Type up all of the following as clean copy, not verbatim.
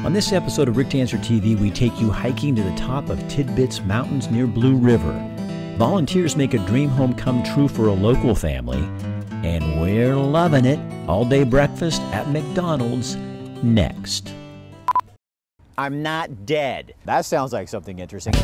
On this episode of Rick Dancer TV, we take you hiking to the top of Tidbits Mountains near Blue River. Volunteers make a dream home come true for a local family, and we're loving it. All-day breakfast at McDonald's next. I'm not dead. That sounds like something interesting.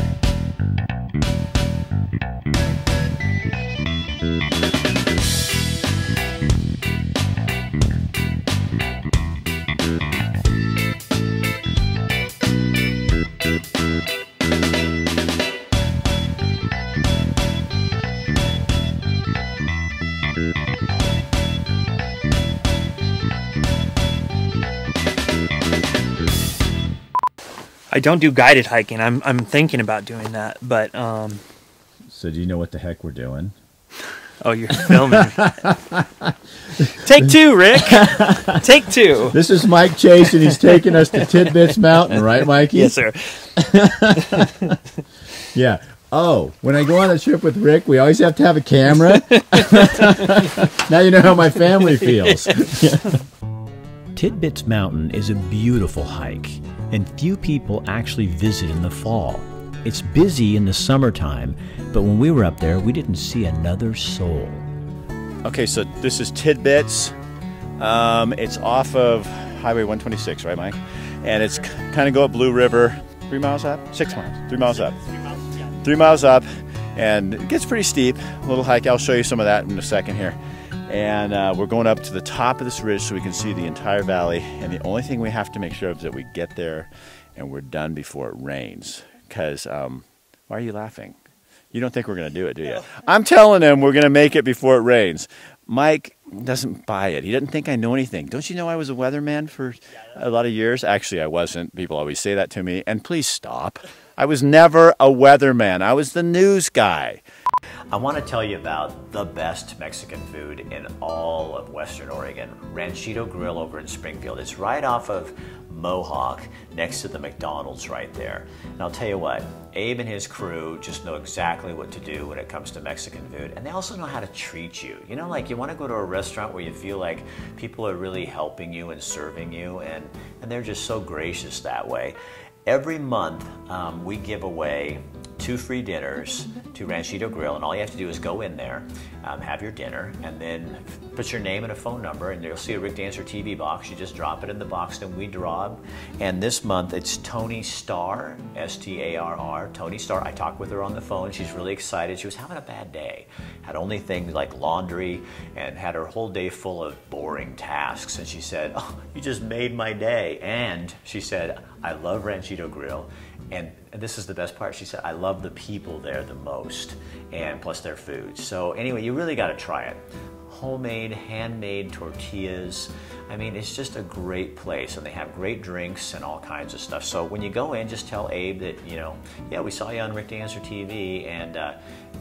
I don't do guided hiking. I'm thinking about doing that, but So do you know what the heck we're doing? Oh, you're filming. Take two, Rick. Take two. This is Mike Chase, and he's taking us to Tidbits Mountain, right, Mikey? Yes, sir. Yeah. Oh, when I go on a trip with Rick, we always have to have a camera. Now you know how my family feels. Tidbits Mountain is a beautiful hike, and few people actually visit in the fall. It's busy in the summertime, but when we were up there, we didn't see another soul. Okay, so this is Tidbits. It's off of Highway 126, right, Mike? And it's kind of go up Blue River. 3 miles up? 6 miles. 3 miles up. 3 miles up, and it gets pretty steep. A little hike. I'll show you some of that in a second here. And we're going up to the top of this ridge so we can see the entire valley. And the only thing we have to make sure of is that we get there and we're done before it rains. Because, why are you laughing? You don't think we're going to do it, do you? I'm telling him we're going to make it before it rains. Mike doesn't buy it. He doesn't think I know anything. Don't you know I was a weatherman for a lot of years? Actually, I wasn't. People always say that to me. And please stop. I was never a weatherman. I was the news guy. I want to tell you about the best Mexican food in all of Western Oregon, Ranchito Grill over in Springfield. It's right off of Mohawk, next to the McDonald's right there. And I'll tell you what, Abe and his crew just know exactly what to do when it comes to Mexican food. And they also know how to treat you. You know, like you want to go to a restaurant where you feel like people are really helping you and serving you, and they're just so gracious that way. Every month, we give away 2 free dinners to Ranchito Grill, and all you have to do is go in there, have your dinner, and then put your name and a phone number, and you'll see a Rick Dancer TV box. You just drop it in the box, and we draw them. And this month, it's Tony Starr, S-T-A-R-R, Tony Starr. I talked with her on the phone. She's really excited. She was having a bad day. Had only things like laundry, and had her whole day full of boring tasks. And she said, "Oh, you just made my day." And she said, "I love Ranchito Grill. And this is the best part." She said, "I love the people there the most, and plus their food." So anyway, you really got to try it. Homemade, handmade tortillas. I mean, it's just a great place, and they have great drinks and all kinds of stuff. So when you go in, just tell Abe that, you know, yeah, we saw you on Rick Dancer TV, and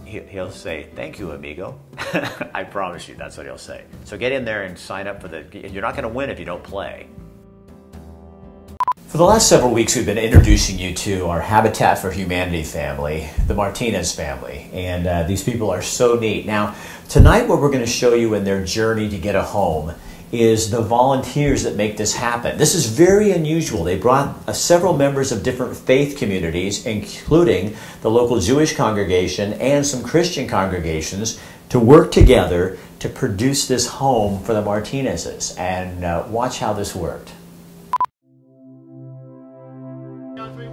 he'll say, "Thank you, amigo." I promise you, that's what he'll say. So get in there and sign up for you're not going to win if you don't play. For the last several weeks, we've been introducing you to our Habitat for Humanity family, the Martinez family, and these people are so neat. Now, tonight what we're going to show you in their journey to get a home is the volunteers that make this happen. This is very unusual. They brought several members of different faith communities, including the local Jewish congregation and some Christian congregations, to work together to produce this home for the Martinezes. And watch how this worked.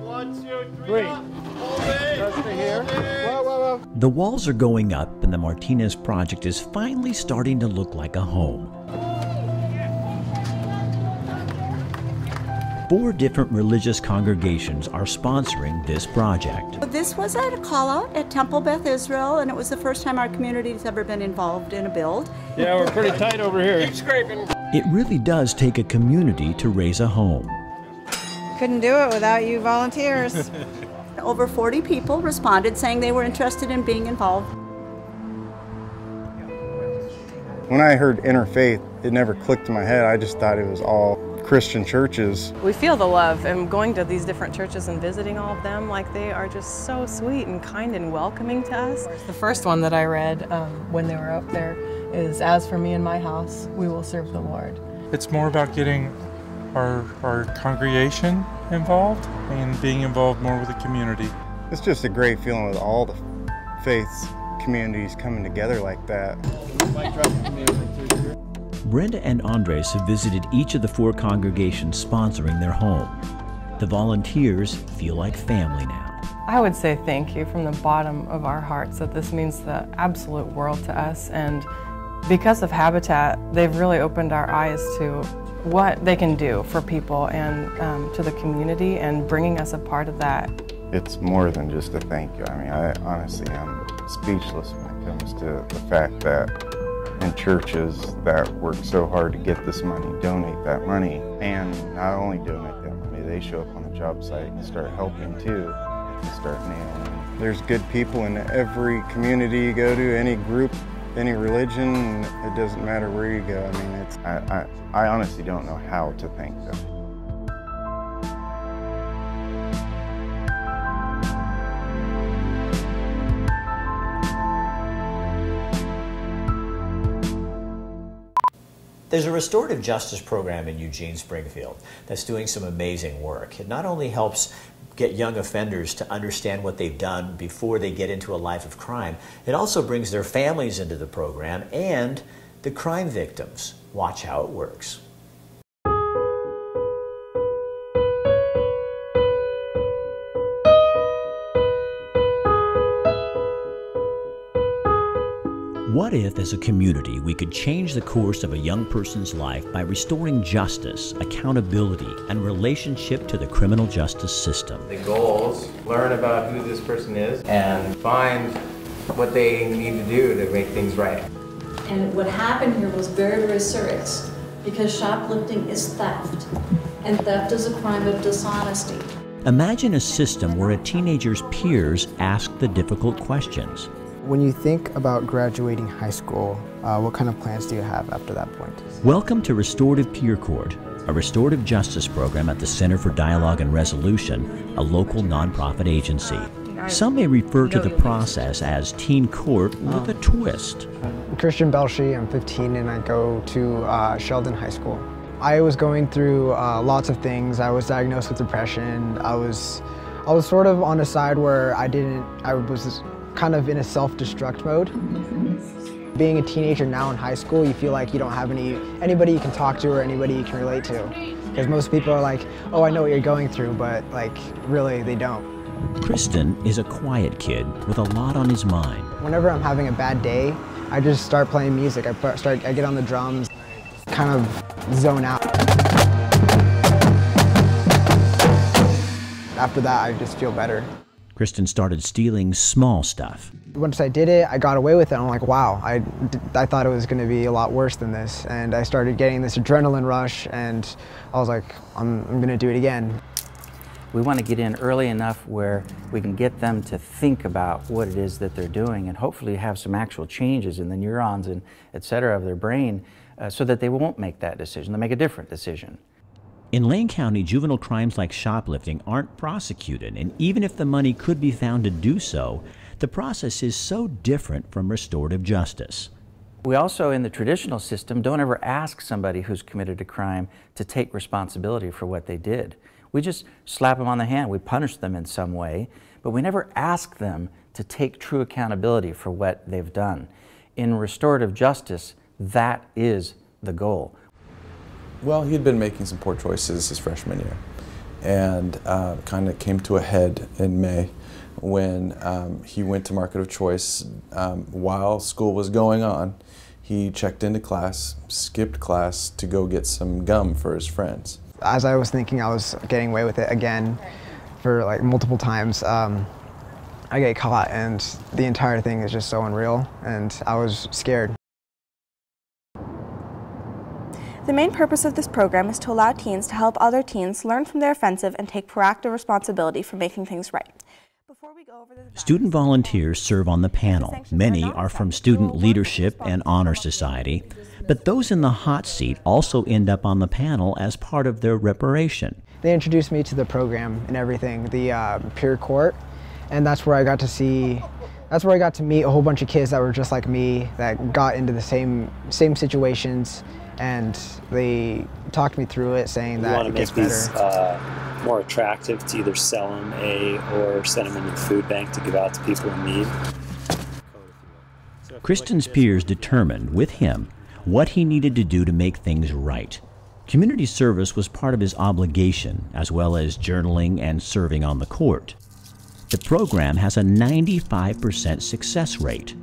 1, 2, 3. Hold it. Just to here. Whoa, whoa, whoa. The walls are going up, and the Martinez project is finally starting to look like a home. 4 different religious congregations are sponsoring this project. This was at a call-out at Temple Beth Israel, and it was the first time our community has ever been involved in a build. Yeah, we're pretty tight over here. Keep scraping. It really does take a community to raise a home. Couldn't do it without you volunteers. Over 40 people responded saying they were interested in being involved. When I heard interfaith, it never clicked in my head. I just thought it was all Christian churches. We feel the love, and going to these different churches and visiting all of them, like they are just so sweet and kind and welcoming to us. The first one that I read when they were up there is, "As for me and my house, we will serve the Lord." It's more about getting our congregation involved and being involved more with the community. It's just a great feeling with all the faiths communities coming together like that. Brenda and Andres have visited each of the 4 congregations sponsoring their home. The volunteers feel like family now. I would say thank you from the bottom of our hearts, that this means the absolute world to us, and because of Habitat, they've really opened our eyes to what they can do for people and to the community, and bringing us a part of that. It's more than just a thank you. I mean, I honestly am speechless when it comes to the fact that in churches that work so hard to get this money, donate that money, and not only donate that money, they show up on the job site and start helping too, and start nailing. There's good people in every community you go to, any group, any religion. It doesn't matter where you go. I mean, I honestly don't know how to thank them. There's a restorative justice program in Eugene, Springfield that's doing some amazing work. It not only helps get young offenders to understand what they've done before they get into a life of crime, it also brings their families into the program and the crime victims. Watch how it works. What if, as a community, we could change the course of a young person's life by restoring justice, accountability, and relationship to the criminal justice system? The goals, learn about who this person is, and find what they need to do to make things right. And what happened here was very, very serious, because shoplifting is theft, and theft is a crime of dishonesty. Imagine a system where a teenager's peers ask the difficult questions. When you think about graduating high school, what kind of plans do you have after that point? Welcome to Restorative Peer Court, a restorative justice program at the Center for Dialogue and Resolution, a local nonprofit agency. Some may refer to the process as teen court with a twist. I'm Christian Belshi, I'm 15 and I go to Sheldon High School. I was going through lots of things. I was diagnosed with depression. I was sort of on a side where I was kind of in a self-destruct mode. Being a teenager now in high school, you feel like you don't have anybody you can talk to or anybody you can relate to. Because most people are like, oh, I know what you're going through, but like, really, they don't. Kristen is a quiet kid with a lot on his mind. Whenever I'm having a bad day, I just start playing music. I get on the drums, kind of zone out. After that, I just feel better. Kristen started stealing small stuff. Once I did it, I got away with it. I'm like, wow, I thought it was going to be a lot worse than this. And I started getting this adrenaline rush, and I was like, I'm going to do it again. We want to get in early enough where we can get them to think about what it is that they're doing, and hopefully have some actual changes in the neurons and et cetera of their brain so that they won't make that decision. They'll make a different decision. In Lane County, juvenile crimes like shoplifting aren't prosecuted, and even if the money could be found to do so, the process is so different from restorative justice. We also, in the traditional system, don't ever ask somebody who's committed a crime to take responsibility for what they did. We just slap them on the hand, we punish them in some way, but we never ask them to take true accountability for what they've done. In restorative justice, that is the goal. Well, he had been making some poor choices his freshman year, and kind of came to a head in May when he went to Market of Choice while school was going on. He checked into class, skipped class to go get some gum for his friends. As I was thinking I was getting away with it again for like multiple times, I get caught, and the entire thing is just so unreal, and I was scared. The main purpose of this program is to allow teens to help other teens learn from their offensive and take proactive responsibility for making things right. Student volunteers serve on the panel. Many are from student leadership and honor society, but those in the hot seat also end up on the panel as part of their reparation. They introduced me to the program and everything, the peer court, and that's where I got to meet a whole bunch of kids that were just like me, that got into the same situations, and they talked me through it, saying that it gets better. more attractive to either sell them, or send them into the food bank to give out to people in need. Kristen's peers determined with him what he needed to do to make things right. Community service was part of his obligation, as well as journaling and serving on the court. The program has a 95% success rate.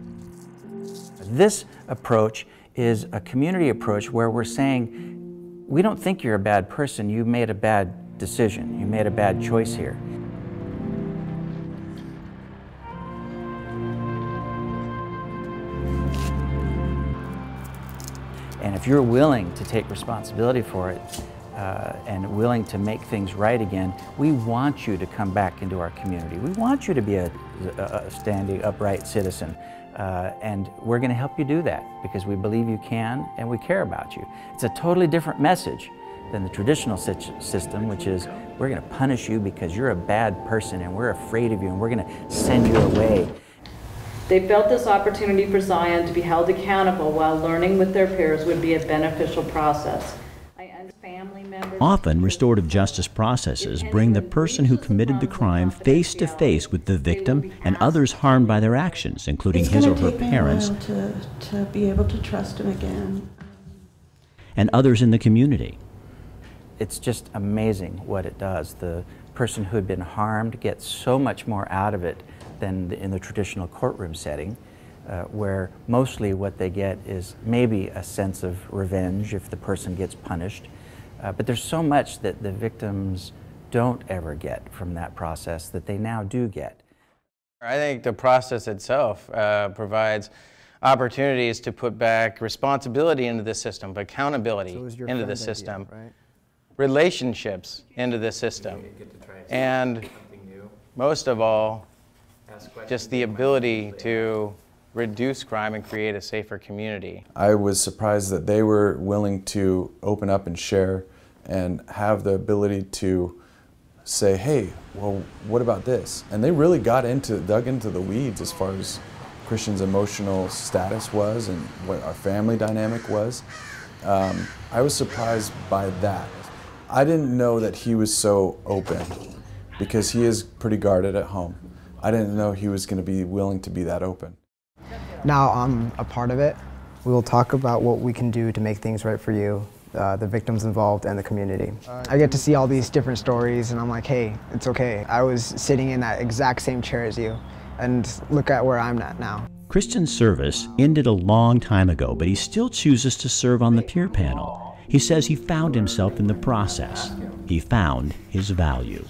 This approach is a community approach where we're saying, we don't think you're a bad person, you made a bad decision, you made a bad choice here. And if you're willing to take responsibility for it and willing to make things right again, we want you to come back into our community. We want you to be a standing, upright citizen. And we're going to help you do that because we believe you can and we care about you. It's a totally different message than the traditional system, which is we're going to punish you because you're a bad person and we're afraid of you and we're going to send you away. They felt this opportunity for Zion to be held accountable while learning with their peers would be a beneficial process. Often, restorative justice processes bring the person who committed the crime face to face with the victim and others harmed by their actions, including his or her parents to be able to trust him again. And others in the community. It's just amazing what it does. The person who had been harmed gets so much more out of it than in the traditional courtroom setting, where mostly what they get is maybe a sense of revenge if the person gets punished. But there's so much that the victims don't ever get from that process that they now do get. I think the process itself provides opportunities to put back responsibility into the system, accountability into the system, right? Relationships into the system, and most of all, just the ability to reduce crime and create a safer community. I was surprised that they were willing to open up and share and have the ability to say, hey, well, what about this? And they really dug into the weeds as far as Christian's emotional status was and what our family dynamic was. I was surprised by that. I didn't know that he was so open because he is pretty guarded at home. I didn't know he was going to be willing to be that open. Now I'm a part of it. We will talk about what we can do to make things right for you, the victims involved, and the community. I get to see all these different stories and I'm like, hey, it's okay. I was sitting in that exact same chair as you, and look at where I'm at now. Kristen's service ended a long time ago, but he still chooses to serve on the peer panel. He says he found himself in the process. He found his value.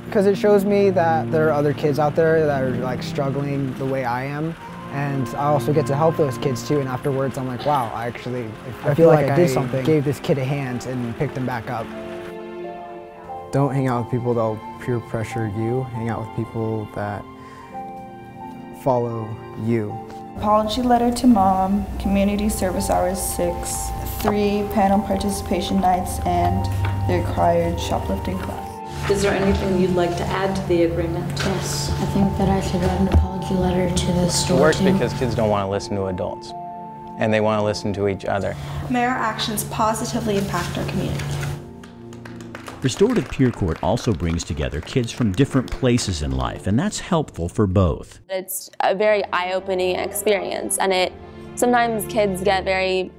Because it shows me that there are other kids out there that are like struggling the way I am. And I also get to help those kids too, and afterwards I'm like, wow, I feel like I did something. Gave this kid a hand and picked him back up. Don't hang out with people that'll peer pressure you. Hang out with people that follow you. Apology letter to mom, community service hours 6, 3 panel participation nights, and the required shoplifting class. Is there anything you'd like to add to the agreement? Yes, I think that I should write an apology letter to the store. It works because kids don't want to listen to adults, and they want to listen to each other. May our actions positively impact our community. Restorative Peer Court also brings together kids from different places in life, and that's helpful for both. It's a very eye-opening experience, and sometimes kids get very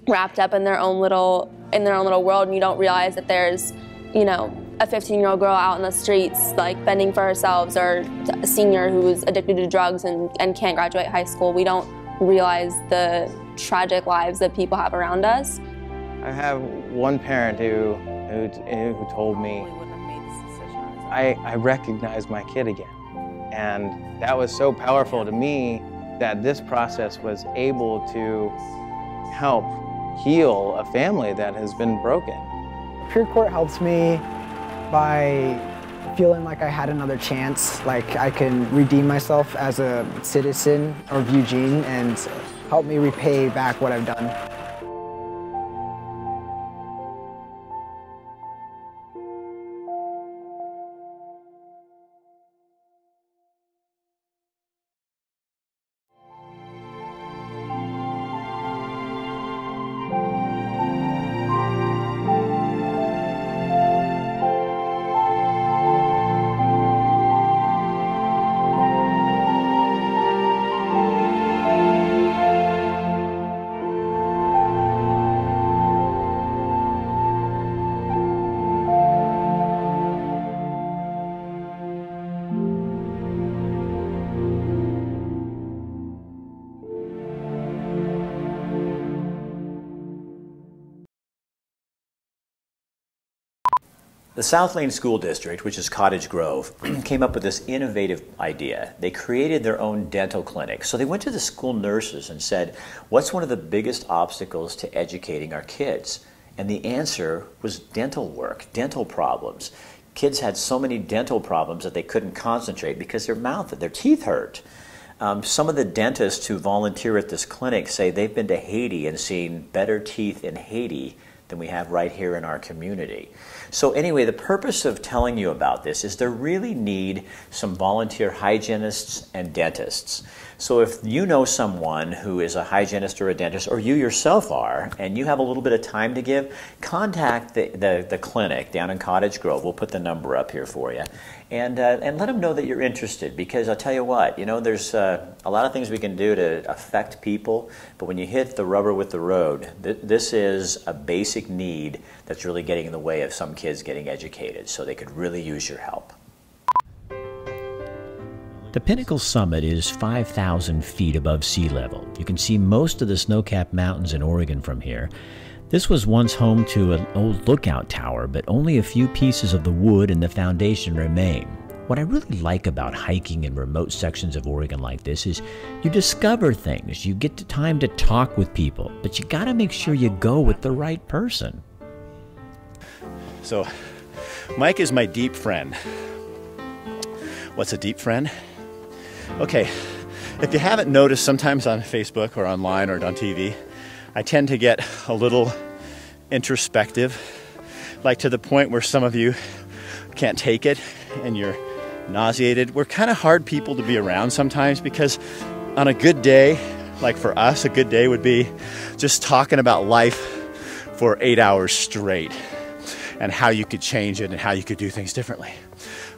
wrapped up in their own little world, and you don't realize that there's, you know, a 15-year-old girl out in the streets like fending for herself, or a senior who's addicted to drugs and can't graduate high school. We don't realize the tragic lives that people have around us. I have one parent who told me, I recognize my kid again. And that was so powerful to me that this process was able to help heal a family that has been broken. Peer Court helps me by feeling like I had another chance, like I can redeem myself as a citizen of Eugene and help me repay back what I've done. The South Lane School District, which is Cottage Grove, came up with this innovative idea. They created their own dental clinic. So they went to the school nurses and said, what's one of the biggest obstacles to educating our kids? And the answer was dental work, dental problems. Kids had so many dental problems that they couldn't concentrate because their teeth hurt. Some of the dentists who volunteer at this clinic say they've been to Haiti and seen better teeth in Haiti than we have right here in our community. So anyway, the purpose of telling you about this is they really need some volunteer hygienists and dentists. So if you know someone who is a hygienist or a dentist, or you yourself are, and you have a little bit of time to give, contact the clinic down in Cottage Grove. We'll put the number up here for you. And let them know that you're interested, because I'll tell you what, you know, there's a lot of things we can do to affect people, but when you hit the rubber with the road, this is a basic need that's really getting in the way of some kids getting educated, so they could really use your help. The Pinnacle Summit is 5,000 feet above sea level. You can see most of the snow-capped mountains in Oregon from here. This was once home to an old lookout tower, but only a few pieces of the wood and the foundation remain. What I really like about hiking in remote sections of Oregon like this is you discover things, you get the time to talk with people, but you gotta make sure you go with the right person. So, Mike is my deep friend. What's a deep friend? Okay, if you haven't noticed, sometimes on Facebook or online or on TV, I tend to get a little introspective, like to the point where some of you can't take it and you're nauseated. We're kind of hard people to be around sometimes, because on a good day, like for us, a good day would be just talking about life for 8 hours straight and how you could change it and how you could do things differently.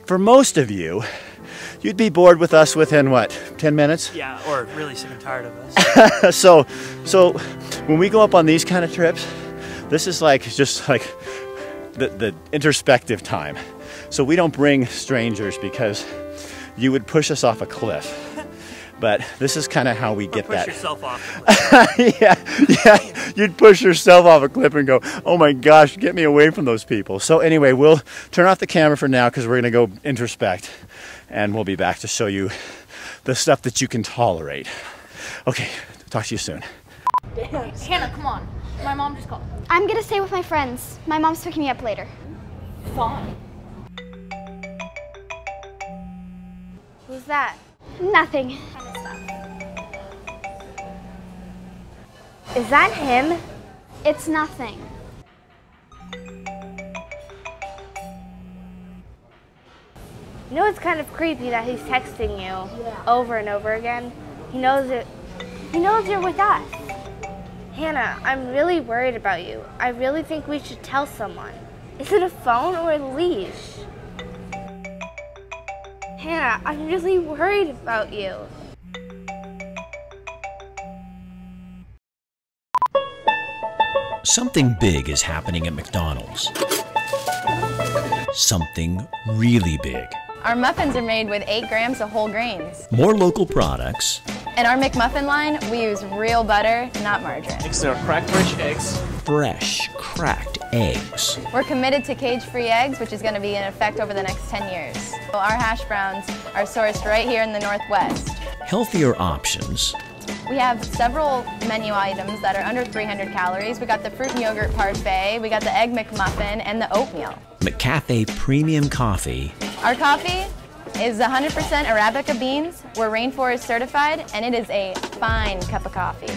For most of you, you'd be bored with us within, what, 10 minutes? Yeah, or really sick and tired of us. So when we go up on these kind of trips, this is like just like the introspective time. So we don't bring strangers because you would push us off a cliff. But this is kind of how we get that. Push yourself off a cliff. yeah, you'd push yourself off a cliff and go, oh my gosh, get me away from those people. So anyway, we'll turn off the camera for now because we're going to go introspect. And we'll be back to show you the stuff that you can tolerate. Okay, talk to you soon. Hannah, come on. My mom just called. I'm gonna stay with my friends. My mom's picking me up later. Fine. Who's that? Nothing. Is that him? It's nothing. You know, it's kind of creepy that he's texting you over and over again. He knows it. He knows you're with us. Hannah, I'm really worried about you. I really think we should tell someone. Is it a phone or a leash? Hannah, I'm really worried about you. Something big is happening at McDonald's. Something really big. Our muffins are made with 8 grams of whole grains. More local products. In our McMuffin line, we use real butter, not margarine. Next are cracked fresh eggs. Fresh, cracked eggs. We're committed to cage-free eggs, which is going to be in effect over the next 10 years. So our hash browns are sourced right here in the Northwest. Healthier options. We have several menu items that are under 300 calories. We got the fruit and yogurt parfait, we got the egg McMuffin, and the oatmeal. McCafe Premium Coffee. Our coffee is 100% Arabica beans. We're rainforest certified, and it is a fine cup of coffee.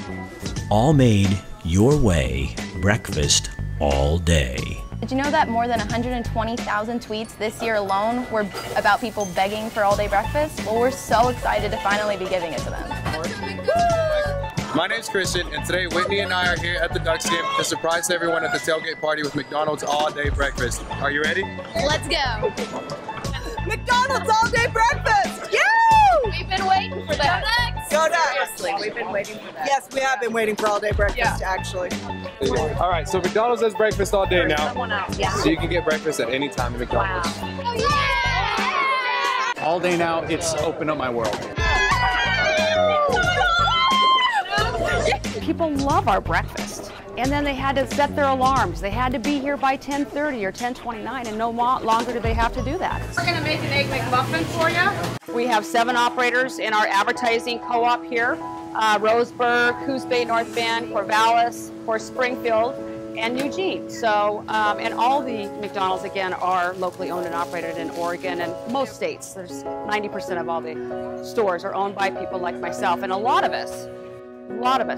All made your way, breakfast all day. Did you know that more than 120,000 tweets this year alone were about people begging for all-day breakfast? Well, we're so excited to finally be giving it to them. My name's Christian, and today Whitney and I are here at the Ducks game to surprise everyone at the tailgate party with McDonald's all-day breakfast. Are you ready? Let's go. McDonald's all-day breakfast! Yay! We've been waiting for that. Go Ducks! Seriously, we've been waiting for that. Yes, we have been waiting for all-day breakfast, actually. All right, so McDonald's has breakfast all day now. Yeah. So you can get breakfast at any time at McDonald's. Wow. Oh, yeah! All day now, it's opened up my world. People love our breakfast. And then they had to set their alarms. They had to be here by 10:30 or 10:29, and no longer do they have to do that. We're gonna make an egg McMuffin for you. We have 7 operators in our advertising co-op here. Roseburg, Coos Bay, North Bend, Corvallis, for Springfield, and Eugene. So, and all the McDonald's, again, are locally owned and operated in Oregon and most states. There's 90% of all the stores are owned by people like myself, and a lot of us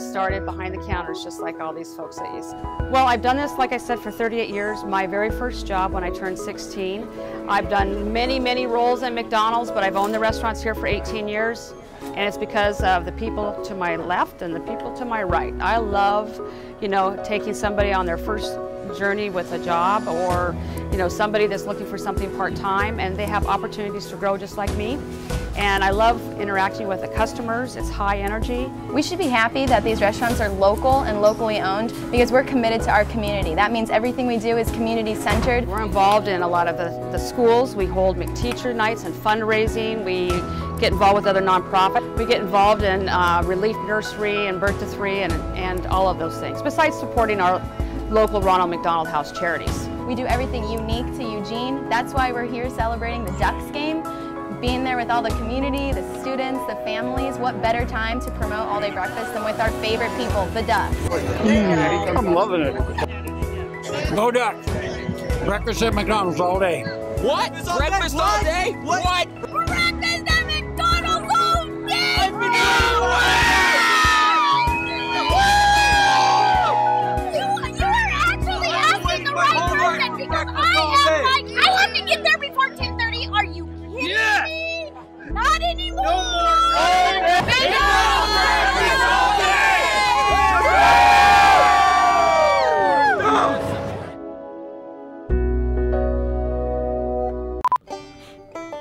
started behind the counters, just like all these folks that you see. Well, I've done this, like I said, for 38 years. My very first job when I turned 16. I've done many, many roles in McDonald's, but I've owned the restaurants here for 18 years. And it's because of the people to my left and the people to my right. I love, you know, taking somebody on their first journey with a job, or, you know, somebody that's looking for something part-time, and they have opportunities to grow just like me. And I love interacting with the customers. It's high energy. We should be happy that these restaurants are local and locally owned because we're committed to our community. That means everything we do is community-centered. We're involved in a lot of the schools. We hold McTeacher nights and fundraising. We get involved with other nonprofits. We get involved in Relief Nursery and Birth to 3 and all of those things, besides supporting our local Ronald McDonald House charities. We do everything unique to Eugene. That's why we're here celebrating the Ducks game. Being there with all the community, the students, the families, what better time to promote all-day breakfast than with our favorite people, the Ducks. I'm loving it. Go Ducks. Breakfast at McDonald's all day. What? Breakfast all day? What? Breakfast at McDonald's all day! You are actually asking the right person, because I have to get there before 10:30. Are you kidding me? Not anymore!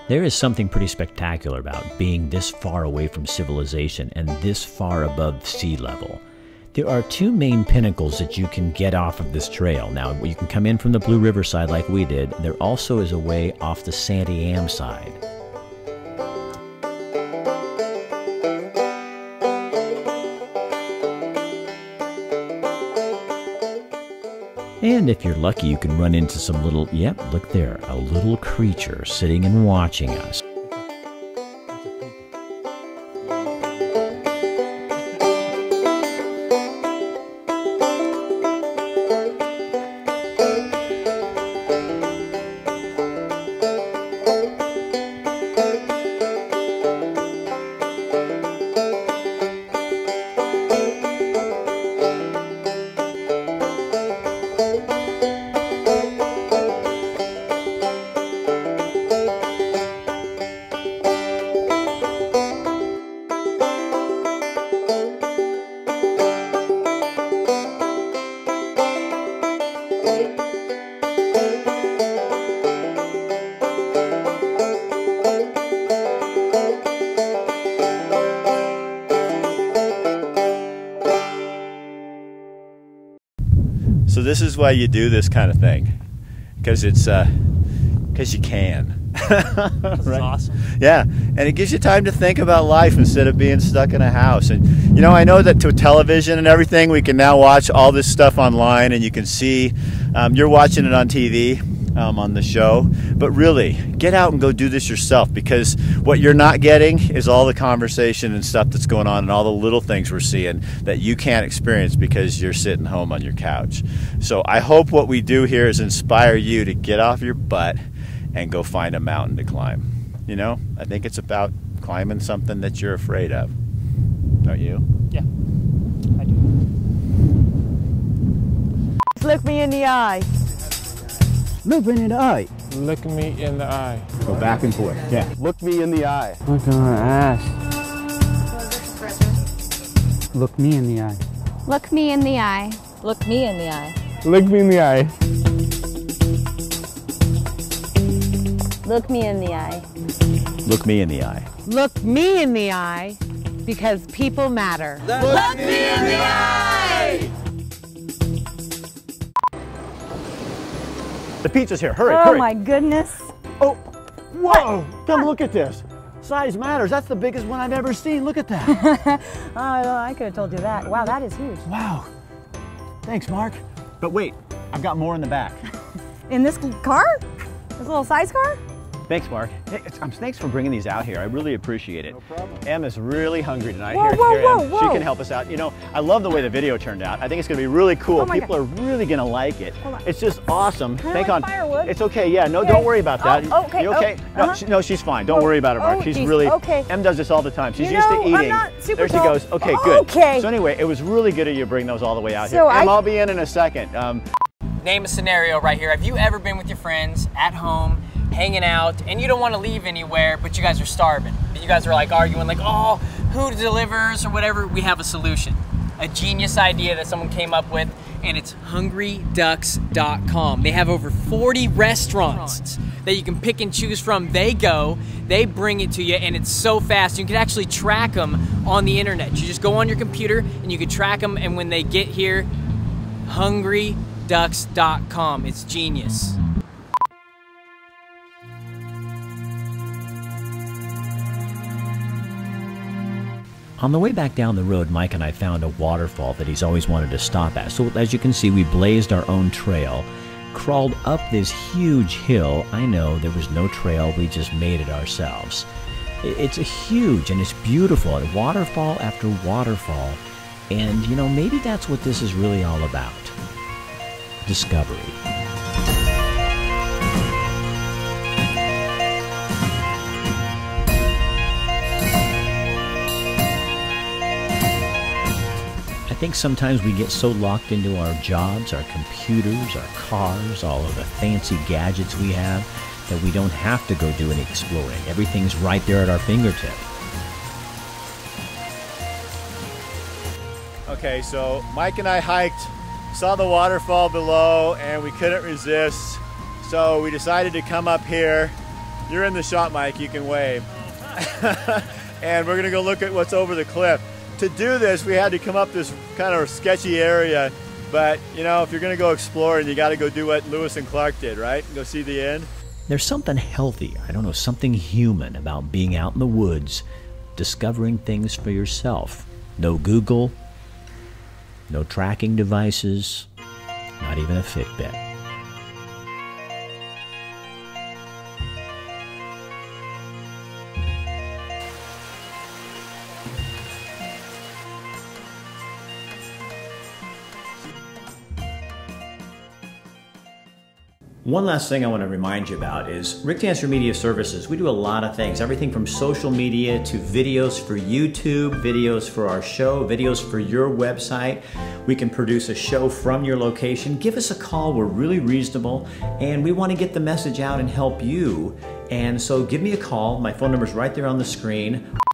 There is something pretty spectacular about being this far away from civilization and this far above sea level. There are 2 main pinnacles that you can get off of this trail. Now, you can come in from the Blue River side like we did. There also is a way off the Sandy Am side. And if you're lucky, you can run into some little, yep, look there, a little creature sitting and watching us. So this is why you do this kind of thing, because it's because you can. This is awesome. Yeah, and it gives you time to think about life instead of being stuck in a house. And you know, I know that to television and everything, we can now watch all this stuff online, and you can see you're watching it on TV. On the show, but really get out and go do this yourself, because what you're not getting is all the conversation and stuff that's going on and all the little things we're seeing that you can't experience because you're sitting home on your couch. So I hope what we do here is inspire you to get off your butt and go find a mountain to climb. You know, I think it's about climbing something that you're afraid of. Don't you? Yeah, I do. Look me in the eye. Look me in the eye. Look me in the eye. Go back and forth. Yeah. Look me in the eye. Look on her ass. Look me in the eye. Look me in the eye. Look me in the eye. Look me in the eye. Look me in the eye. Look me in the eye. Look me in the eye, because people matter. Look me in the eye! The pizza's here. Hurry, Oh hurry. my goodness. Oh, whoa. Come look at this. Size matters. That's the biggest one I've ever seen. Look at that. Oh, I could have told you that. Wow, that is huge. Wow. Thanks, Mark. But wait, I've got more in the back. In this car? This little size car? Thanks, Mark. Hey, thanks for bringing these out here. I really appreciate it. No problem. Em is really hungry tonight. Whoa, Here, Em. whoa. She can help us out. You know, I love the way the video turned out. I think it's going to be really cool. People are really going to like it. It's just awesome. Can I like firewood? It's okay. Yeah, no, don't worry about that. Oh, okay. You okay? No, she's fine. Don't worry about it, Mark. She's really, Em does this all the time. She's used to eating. I'm not super there she tall. goes. Okay, good. Okay. So anyway, it was really good of you to bring those all the way out So here. Em, I'll be in a second. Name a scenario right here. Have you ever been with your friends at home, hanging out, and you don't want to leave anywhere, but you guys are starving? You guys are like arguing like, oh, who delivers or whatever? We have a solution. A genius idea that someone came up with, and it's hungryducks.com. They have over 40 restaurants that you can pick and choose from. They go, they bring it to you, and it's so fast. You can actually track them on the internet. You just go on your computer and you can track them, and when they get here, hungryducks.com. It's genius. On the way back down the road, Mike and I found a waterfall that he's always wanted to stop at. So as you can see, we blazed our own trail, crawled up this huge hill. I know there was no trail, we just made it ourselves. It's huge and it's beautiful, waterfall after waterfall. And you know, maybe that's what this is really all about. Discovery. I think sometimes we get so locked into our jobs, our computers, our cars, all of the fancy gadgets we have, that we don't have to go do any exploring. Everything's right there at our fingertip. Okay, so Mike and I hiked, saw the waterfall below, and we couldn't resist. So we decided to come up here. You're in the shot, Mike, you can wave. And we're gonna go look at what's over the cliff. To do this, we had to come up this kind of sketchy area, but you know, if you're gonna go exploring, you gotta go do what Lewis and Clark did, right? Go see the end. There's something healthy, I don't know, something human about being out in the woods, discovering things for yourself. No Google, no tracking devices, not even a Fitbit. One last thing I want to remind you about is Rick Dancer Media Services. We do a lot of things, everything from social media to videos for YouTube, videos for our show, videos for your website. We can produce a show from your location. Give us a call, we're really reasonable, and we want to get the message out and help you. And so give me a call, my phone number is right there on the screen.